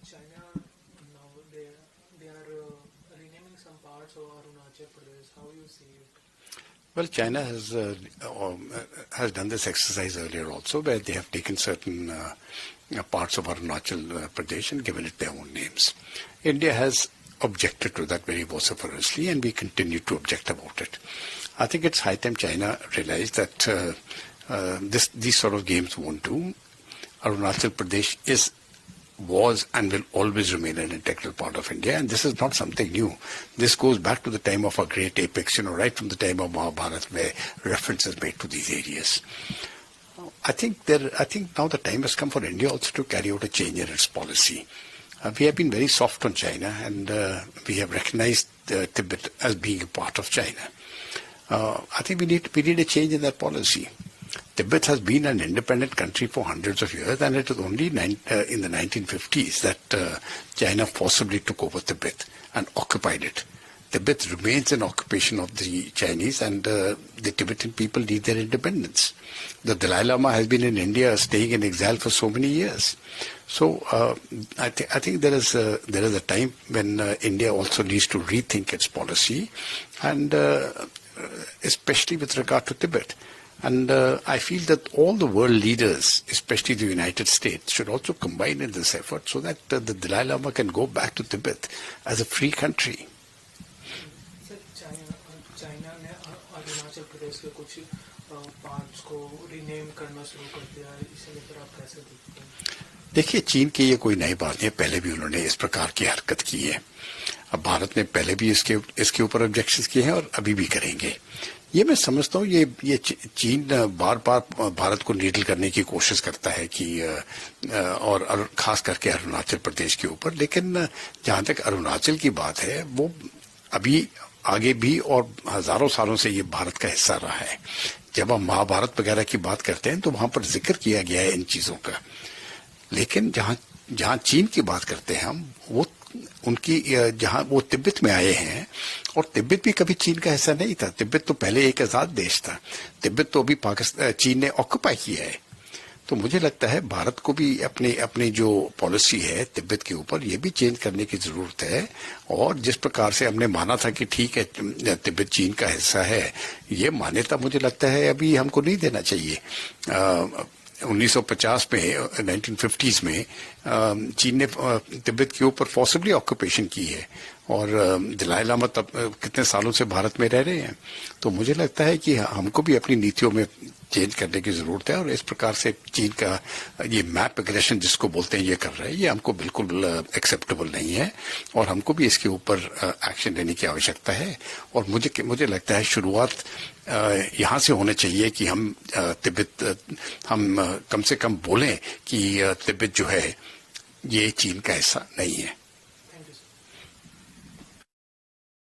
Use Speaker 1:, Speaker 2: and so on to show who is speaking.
Speaker 1: China now they are renaming some parts of Arunachal Pradesh. How you see it?
Speaker 2: Well, China has done this exercise earlier also, where they have taken certain parts of Arunachal Pradesh and given it their own names. India has objected to that very vociferously, and we continue to object about it. I think it's high time China realized that these sort of games won't do. Arunachal Pradesh was and will always remain an integral part of India, and this is not something new. This goes back to the time of our great epics, right from the time of Mahabharata, where reference is made to these areas. I think now the time has come for India also to carry out a change in its policy. We have been very soft on China, and we have recognized Tibet as being a part of China. I think we need a change in that policy. Tibet has been an independent country for hundreds of years, and it was only in the 1950s that China forcibly took over Tibet and occupied it. Tibet remains an occupation of the Chinese, and the Tibetan people need their independence. The Dalai Lama has been in India, staying in exile for so many years. So I think there is a time when India also needs to rethink its policy, and especially with regard to Tibet. And I feel that all the world leaders, especially the United States, should also combine in this effort so that the Dalai Lama can go back to Tibet as a free country.
Speaker 1: China ने अरुणाचल प्रदेश के कुछ parts को rename करना शुरू कर दिया है, इसे लेकर आप कैसे देखते हैं?
Speaker 2: देखिए, चीन की ये कोई नई बात नहीं है, पहले भी उन्होंने इस प्रकार की हरकत की है। अब भारत ने पहले भी इसके ऊपर ऑब्जेक्शंस किए हैं और अभी भी करेंगे। ये मैं समझता हूँ ये चीन बार बार भारत को नीडल करने की कोशिश करता है कि और खास करके अरुणाचल प्रदेश के ऊपर, लेकिन जहाँ तक अरुणाचल की बात है, वो अभी आगे भी और हजारों सालों से ये भारत का हिस्सा रहा है। जब हम महाभारत वगैरह की बात करते हैं तो वहां पर जिक्र किया गया है इन चीजों का, लेकिन जहाँ चीन की बात करते हैं हम, वो उनकी जहाँ वो तिब्बत में आए हैं, और तिब्बत भी कभी चीन का हिस्सा नहीं था। तिब्बत तो पहले एक आजाद देश था। तिब्बत तो अभी चीन ने ऑक्युपाई किया है। तो मुझे लगता है भारत को भी अपनी जो पॉलिसी है तिब्बत के ऊपर, ये भी चेंज करने की जरूरत है। और जिस प्रकार से हमने माना था कि ठीक है तिब्बत चीन का हिस्सा है, ये मान्यता मुझे लगता है अभी हमको नहीं देना चाहिए। 1950 में 1950s में चीन ने तिब्बत के ऊपर फॉर्सिबली ऑक्यूपेशन की है, और दलाई लामा तब कितने सालों से भारत में रह रहे हैं। तो मुझे लगता है कि हमको भी अपनी नीतियों में चेंज करने की जरूरत है, और इस प्रकार से चीन का ये मैप एग्रेशन जिसको बोलते हैं ये कर रहा है, ये हमको बिल्कुल एक्सेप्टेबल नहीं है, और हमको भी इसके ऊपर एक्शन लेने की आवश्यकता है। और मुझे लगता है शुरुआत यहाँ से होना चाहिए कि हम कम से कम बोलें कि तिब्बत जो है ये चीन का हिस्सा नहीं है।